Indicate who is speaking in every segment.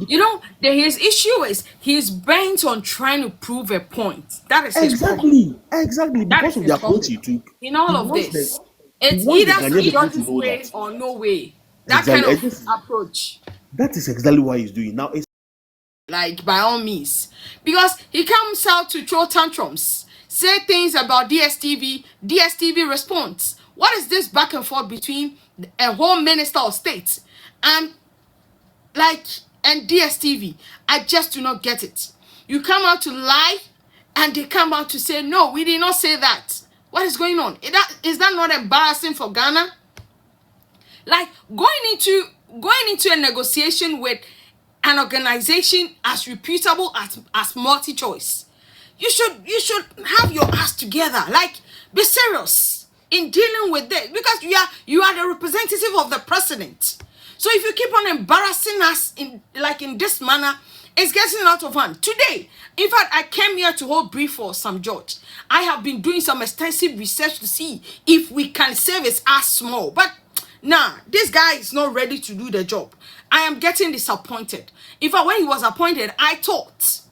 Speaker 1: You know, his issue is he's bent on trying to prove a point. That is his problem.
Speaker 2: Exactly,
Speaker 1: That
Speaker 2: because
Speaker 1: is
Speaker 2: of
Speaker 1: his
Speaker 2: the approach
Speaker 1: problem
Speaker 2: he took.
Speaker 1: in all
Speaker 2: He
Speaker 1: of
Speaker 2: wants the
Speaker 1: this.
Speaker 2: he
Speaker 1: It's
Speaker 2: wants the
Speaker 1: either
Speaker 2: Ghanaian people to
Speaker 1: George's
Speaker 2: know
Speaker 1: way
Speaker 2: that
Speaker 1: or no way. That kind
Speaker 2: exactly. And
Speaker 1: of
Speaker 2: this is
Speaker 1: approach.
Speaker 2: that is exactly what he's doing now. It's
Speaker 1: Like, by all means, because he comes out to throw tantrums, say things about DSTV responds. What is this back and forth between a home minister of state and like and DSTV? I just do not get it. You come out to lie, and they come out to say no, we did not say that. What is going on? Is that not embarrassing for Ghana? Like, going into a negotiation with an organization as reputable as multi-choice, you should have your ass together. Like, be serious in dealing with this, because you are the representative of the president. So if you keep on embarrassing us in this manner, it's getting out of hand. Today, in fact, I came here to hold brief for some George. I have been doing some extensive research to see if we can save his ass small. But nah, this guy is not ready to do the job. I am getting disappointed. In fact, when he was appointed, I thought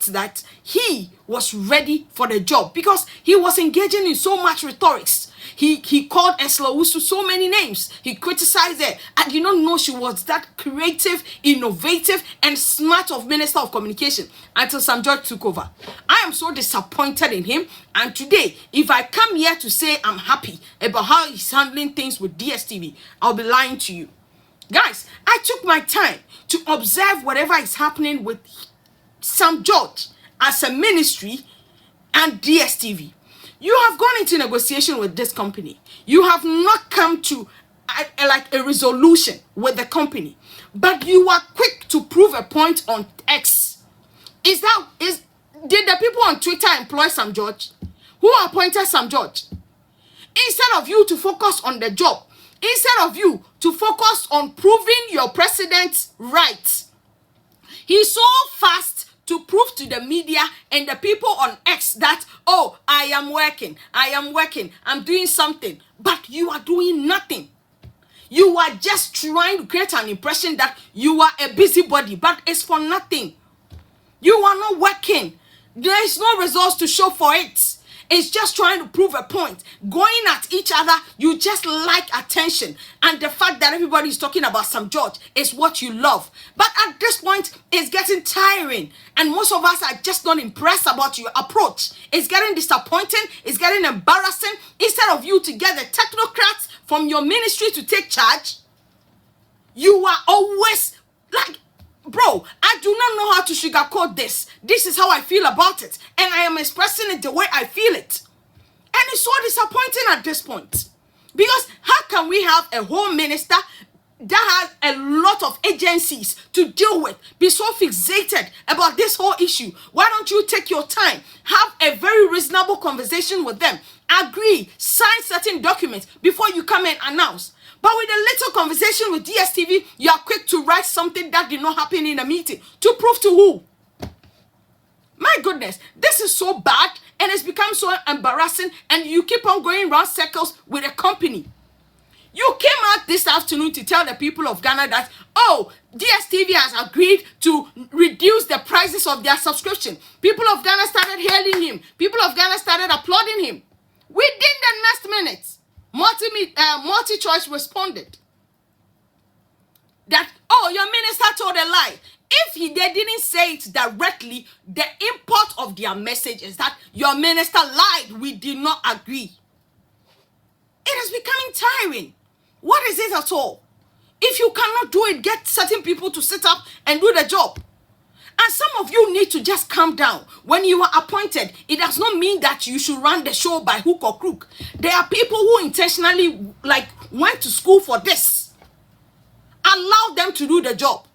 Speaker 1: that he was ready for the job because he was engaging in so much rhetorics. He called Eslawusu so many names. He criticized her. I did not know she was that creative, innovative, and smart of Minister of Communication until Sam George took over. I am so disappointed in him. And today, if I come here to say I'm happy about how he's handling things with DSTV, I'll be lying to you. Guys, I took my time to observe whatever is happening with Sam George as a ministry and DSTV. You have gone into negotiation with this company. You have not come to a resolution with the company, but you are quick to prove a point on X. Did the people on Twitter employ Sam George? Who appointed Sam George? Instead of you to focus on the job, instead of you to focus on proving your president right, he's so fast to prove to the media and the people on X that, oh, I am working, I'm doing something, but you are doing nothing. You are just trying to create an impression that you are a busybody, but it's for nothing. You are not working. There is no results to show for it. It's just trying to prove a point. Going at each other, you just like attention. And the fact that everybody is talking about Sam George is what you love. But at this point, it's getting tiring. And most of us are just not impressed about your approach. It's getting disappointing. It's getting embarrassing. Instead of you to get the technocrats from your ministry to take charge, you are always like, bro, I do not know how to sugarcoat this. This is how I feel about it. And I am expressing it the way I feel it. And it's so disappointing at this point. Because how can we have a home minister that has a lot of agencies to deal with, be so fixated about this whole issue? Why don't you take your time, have a very reasonable conversation with them, agree, sign certain documents before you come and announce? But with a little conversation with DSTV, you are quick to write something that did not happen in a meeting. To prove to who? My goodness, this is so bad and it's become so embarrassing, and you keep on going around circles with a company. You came out this afternoon to tell the people of Ghana that, oh, DSTV has agreed to reduce the prices of their subscription. People of Ghana started hailing him. People of Ghana started applauding him. Within the next minute, multi-choice responded that, oh, your minister told a lie. If they didn't say it directly, the import of their message is that your minister lied. We did not agree. It is becoming tiring. What is it at all? If you cannot do it, get certain people to sit up and do the job. And some of you need to just calm down. When you are appointed, it does not mean that you should run the show by hook or crook. There are people who intentionally went to school for this. Allow them to do the job.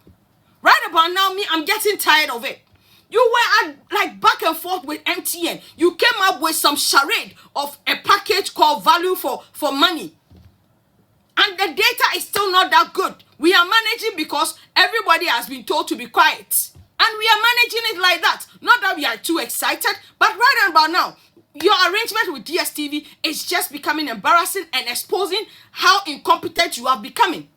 Speaker 1: Right about now, I'm getting tired of it. You were back and forth with MTN. You came up with some charade of a package called value for money. And the data is still not that good. We are managing because everybody has been told to be quiet. And we are managing it like that. Not that we are too excited, but right about now, your arrangement with DSTV is just becoming embarrassing and exposing how incompetent you are becoming.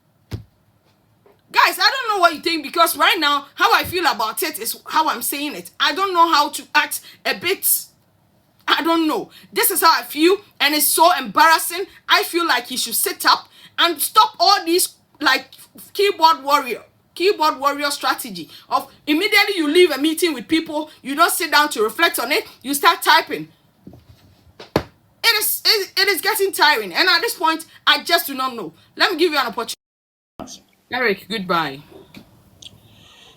Speaker 1: Guys, I don't know what you think, because right now, how I feel about it is how I'm saying it. I don't know how to act a bit. I don't know. This is how I feel, and it's so embarrassing. I feel like he should sit up and stop all these like keyboard warrior strategy of immediately you leave a meeting with people, you don't sit down to reflect on it, you start typing. It is getting tiring, and at this point, I just do not know. Let me give you an opportunity. Eric, goodbye.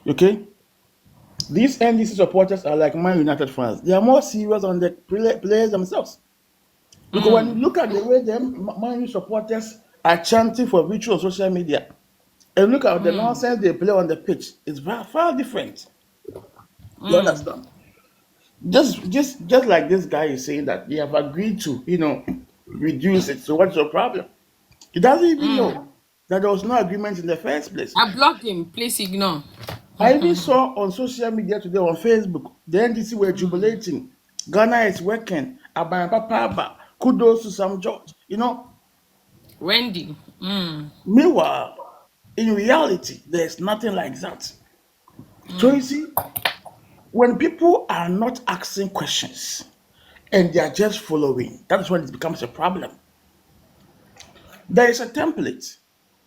Speaker 2: Okay, these NDC supporters are like Man United fans. They are more serious on the players themselves. Because when you look at the way them Man U supporters are chanting for victory on social media, and look at the nonsense they play on the pitch, it's far different. You understand? Just like this guy is saying that they have agreed to, reduce it. So what's your problem? He doesn't even know that there was no agreement in the first place.
Speaker 1: I blocked him. Please ignore.
Speaker 2: I even saw on social media today on Facebook, the NDC were jubilating. Ghana is working. Papa, kudos to some George.
Speaker 1: Wendy.
Speaker 2: Meanwhile, in reality, there's nothing like that. So you see, when people are not asking questions and they are just following, that's when it becomes a problem. There is a template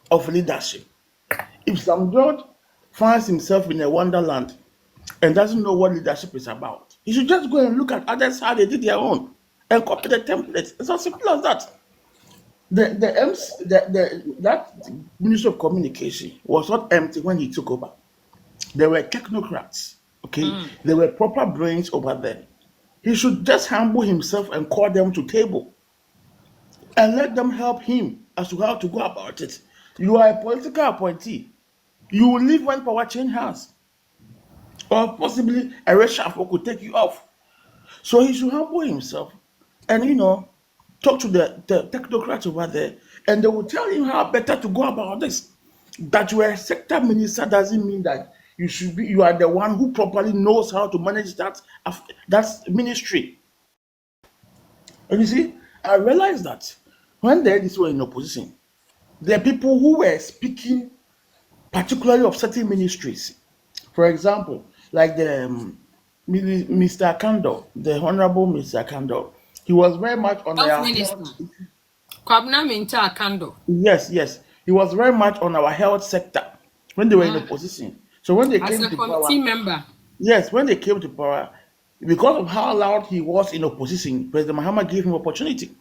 Speaker 2: of leadership. If some George finds himself in a wonderland and doesn't know what leadership is about, he should just go and look at others how they did their own and copy the template. It's as simple as that. That Minister of Communication was not empty when he took over. There were technocrats, okay? There were proper brains over there. He should just humble himself and call them to table and let them help him as to how to go about it. You are a political appointee. You will leave when power change hands. Or possibly a reshuffle could take you off. So he should humble himself and, talk to the technocrats over there, and they will tell him how better to go about this. That you are a sector minister doesn't mean that you are the one who properly knows how to manage that ministry. And you see, I realized that when the NDC were in opposition, there are people who were speaking particularly of certain ministries. For example, like the Mr. Kando, the Honorable Mr. Kando, he was very much on
Speaker 1: Health
Speaker 2: our
Speaker 1: Minister.
Speaker 2: health.
Speaker 1: Kwabena Minta Kando.
Speaker 2: Yes. He was very much on our health sector when they were in opposition. So when they
Speaker 1: As
Speaker 2: came
Speaker 1: a
Speaker 2: to
Speaker 1: committee
Speaker 2: power,
Speaker 1: member.
Speaker 2: yes, when they came to power, because of how loud he was in opposition, President Mahama gave him opportunity.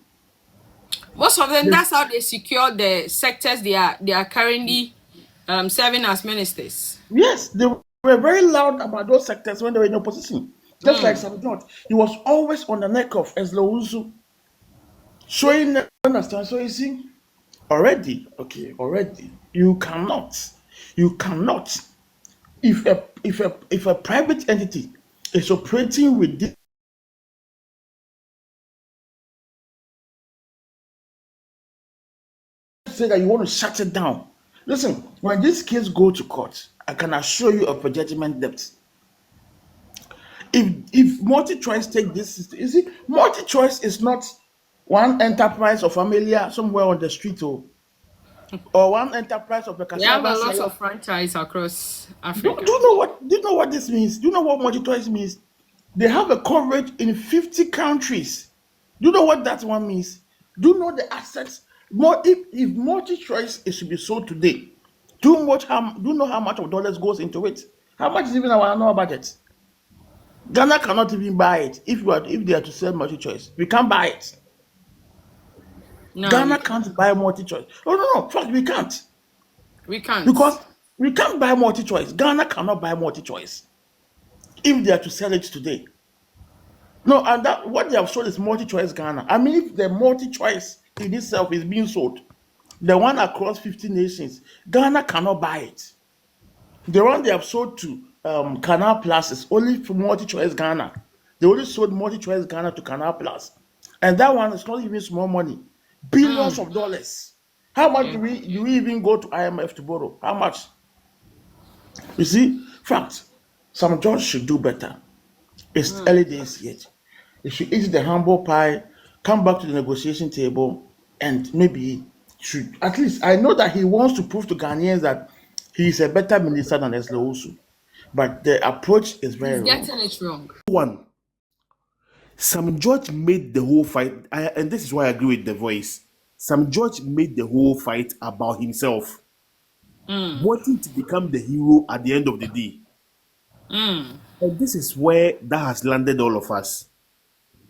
Speaker 1: Most of them,
Speaker 2: Yes,
Speaker 1: that's how they secure the sectors they are currently serving as ministers.
Speaker 2: yes, they were very loud about those sectors when they were in opposition. Just like Sam George, he was always on the neck of Eslowusu, showing understand. So you see, already, you cannot, if a private entity is operating with this, say that you want to shut it down. Listen, when these kids go to court, I can assure you of a judgment depth. If multi-choice take this, you see, multi-choice is not one enterprise of familiar somewhere on the street, or one enterprise of the
Speaker 1: They have
Speaker 2: cassava
Speaker 1: a lot
Speaker 2: seller.
Speaker 1: of franchise across
Speaker 2: Do,
Speaker 1: Africa.
Speaker 2: do you know what? Do you know what this means? Do you know what multi-choice means? They have a coverage in 50 countries. Do you know what that one means? Do you know the assets? If multi-choice is to be sold today, do you know how much of dollars goes into it? How much is even our annual budget? Ghana cannot even buy it if they are to sell multi-choice. We can't buy it.
Speaker 1: No,
Speaker 2: Ghana can't buy multi-choice. Oh no, in fact, we can't.
Speaker 1: we can't.
Speaker 2: Because we can't buy multi-choice. Ghana cannot buy multi-choice if they are to sell it today. No, and that what they have sold is multi-choice Ghana. I mean, if the multi-choice in itself is being sold, the one across 50 nations, Ghana cannot buy it. The one they have sold to Canal Plus is only for multi-choice Ghana. They only sold multi-choice Ghana to Canal Plus, and that one is not even small money, billions of dollars. How much do we even go to IMF to borrow? How much? You see, fact, some judge should do better. It's early days yet. They should eat the humble pie, come back to the negotiation table, and maybe should at least. I know that he wants to prove to Ghanaians that He's a better minister than Esleosu, but the approach is very
Speaker 1: He's
Speaker 2: wrong.
Speaker 1: getting it wrong.
Speaker 3: One, Sam George made the whole fight, and this is why I agree with the voice. Sam George made the whole fight about himself, wanting to become the hero at the end of the day. And this is where that has landed all of us.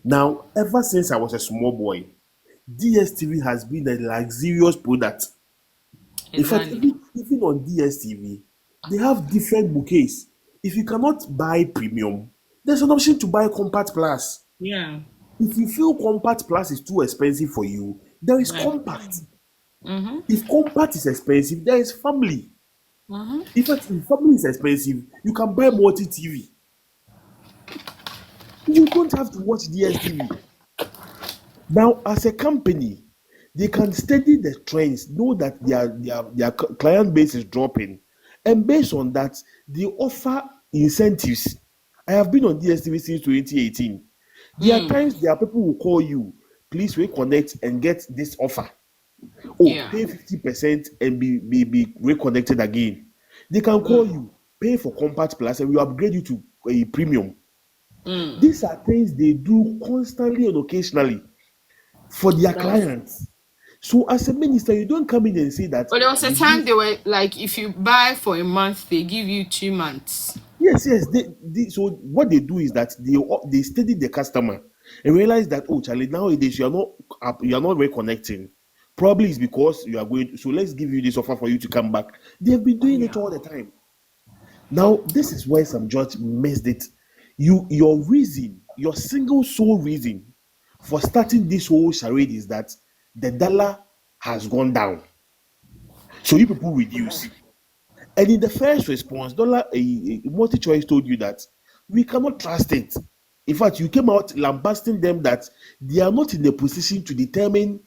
Speaker 3: Now, ever since I was a small boy, DSTV has been a luxurious product. In fact,
Speaker 1: Exactly.
Speaker 3: even on DSTV, they have different bouquets. If you cannot buy premium, there's an option to buy compact plus.
Speaker 1: Yeah.
Speaker 3: If you feel compact plus is too expensive for you, there is
Speaker 1: Right.
Speaker 3: compact. If compact is expensive, there is family. In fact, if family is expensive, you can buy multi TV. You don't have to watch DSTV. Now, as a company, they can study the trends, know that their client base is dropping, and based on that, they offer incentives. I have been on DSTV since 2018. There are times there are people who call you, please reconnect and get this offer. Oh,
Speaker 1: Yeah.
Speaker 3: pay 50% and be reconnected again. They can call you, pay for compact plus, and we upgrade you to a premium. These are things they do constantly and occasionally for their clients. So as a minister, you don't come in and say that.
Speaker 1: But there was a time they were like, if you buy for a month, they give you 2 months.
Speaker 3: Yes. So what they do is that they study the customer and realize that, oh, Charlie, nowadays you are not reconnecting. Probably it's because you are going. So let's give you this offer for you to come back. They have been doing it all the time. Now this is where some judge missed it. Your reason, your single sole reason for starting this whole charade is that the dollar has gone down. So you people reduce. And in the first response, multi-choice told you that we cannot trust it. In fact, you came out lambasting them that they are not in a position to determine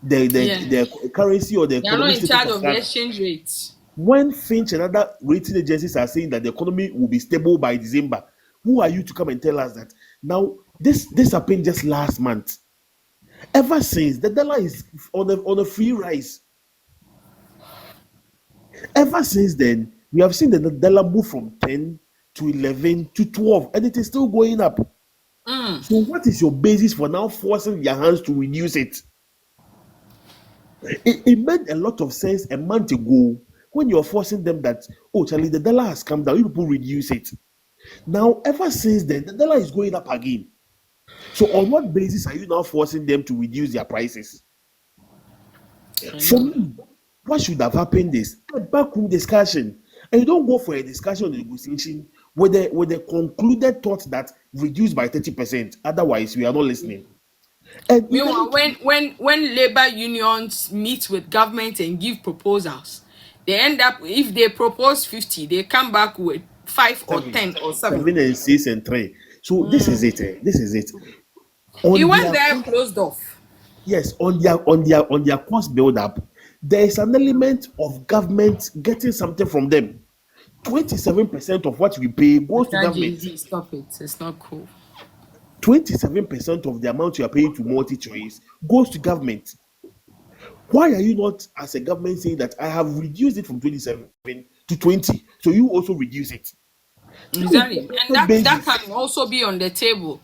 Speaker 3: the currency or the
Speaker 1: They are not
Speaker 3: economic
Speaker 1: in
Speaker 3: status
Speaker 1: charge
Speaker 3: of
Speaker 1: of the
Speaker 3: Ghana.
Speaker 1: exchange rates.
Speaker 3: When Finch and other rating agencies are saying that the economy will be stable by December, who are you to come and tell us that? Now, this happened just last month. Ever since, the dollar is on a free rise. Ever since then, we have seen the dollar move from 10 to 11 to 12, and it is still going up. So, what is your basis for now forcing their hands to reduce it? It made a lot of sense a month ago when you're forcing them that, oh, Charlie, the dollar has come down, you people reduce it. Now, ever since then, the dollar is going up again. So, on what basis are you now forcing them to reduce their prices? For me, what should have happened is a backroom discussion, and you don't go for a discussion or negotiation with the concluded thought that reduced by 30%. Otherwise, we are not listening. And
Speaker 1: Meanwhile, when labor unions meet with government and give proposals, they end up, if they propose 50, they come back with 5 or 10 or 7.
Speaker 3: 7 and 6 and 3. So this is it. This is it.
Speaker 1: He
Speaker 3: On
Speaker 1: went
Speaker 3: their
Speaker 1: there closed off.
Speaker 3: yes, on their cost build up, there is an element of government getting something from them. 27% of what we pay goes to government.
Speaker 1: Jay-Z, stop it. It's not cool.
Speaker 3: 27% of the amount you are paying to multi-choice goes to government. Why are you not, as a government, saying that I have reduced it from 27 to 20, so you also reduce it?
Speaker 1: Exactly. And that
Speaker 3: Basis.
Speaker 1: can also be on the table.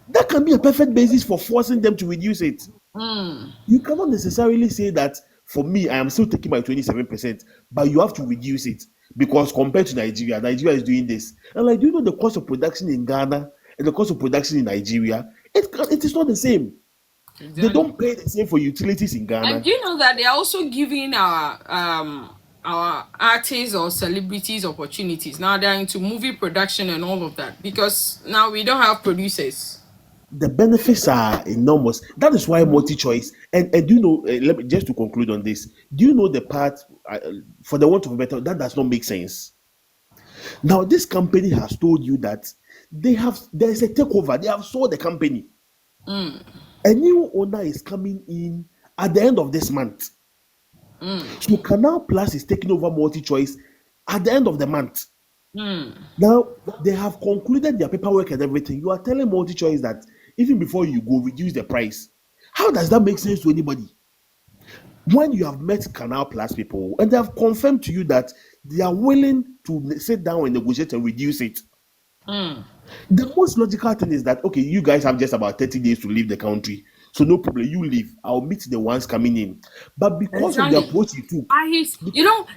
Speaker 3: That can be a perfect basis for forcing them to reduce it. You cannot necessarily say that for me, I am still taking my 27%, but you have to reduce it because compared to Nigeria, Nigeria is doing this. And like, do you know the cost of production in Ghana and the cost of production in Nigeria? It is not the same.
Speaker 1: Exactly.
Speaker 3: They don't pay the same for utilities in Ghana.
Speaker 1: And do you know that they are also giving our artists or celebrities opportunities? Now they're into movie production and all of that because now we don't have producers.
Speaker 3: The benefits are enormous. That is why multi-choice. And do you know? Let me just to conclude on this. Do you know the part for the want of a better that does not make sense? Now this company has told you that there is a takeover. They have sold the company. A new owner is coming in at the end of this month. So Canal Plus is taking over multi-choice at the end of the month. Now they have concluded their paperwork and everything. You are telling multi-choice that even before you go, reduce the price. How does that make sense to anybody? When you have met Canal Plus people and they have confirmed to you that they are willing to sit down and negotiate and reduce it. The most logical thing is that, okay, you guys have just about 30 days to leave the country. So no problem, you leave. I'll meet the ones coming in. But because of the
Speaker 1: Exactly.
Speaker 3: approach he took,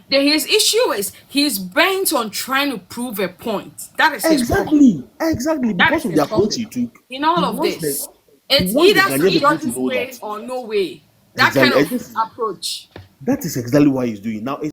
Speaker 1: His issue is he's bent on trying to prove a point. That is his problem.
Speaker 3: exactly,
Speaker 1: That
Speaker 3: because
Speaker 1: is
Speaker 3: of the
Speaker 1: his
Speaker 3: approach he
Speaker 1: problem.
Speaker 3: took,
Speaker 1: In all
Speaker 3: he
Speaker 1: of
Speaker 3: wants
Speaker 1: this,
Speaker 3: he
Speaker 1: it's
Speaker 3: wants the
Speaker 1: either
Speaker 3: Ghanaian
Speaker 1: see
Speaker 3: people to
Speaker 1: George's
Speaker 3: know
Speaker 1: way
Speaker 3: that
Speaker 1: or no way. That kind
Speaker 3: exactly.
Speaker 1: of
Speaker 3: And this,
Speaker 1: approach.
Speaker 3: that is exactly what he's doing now.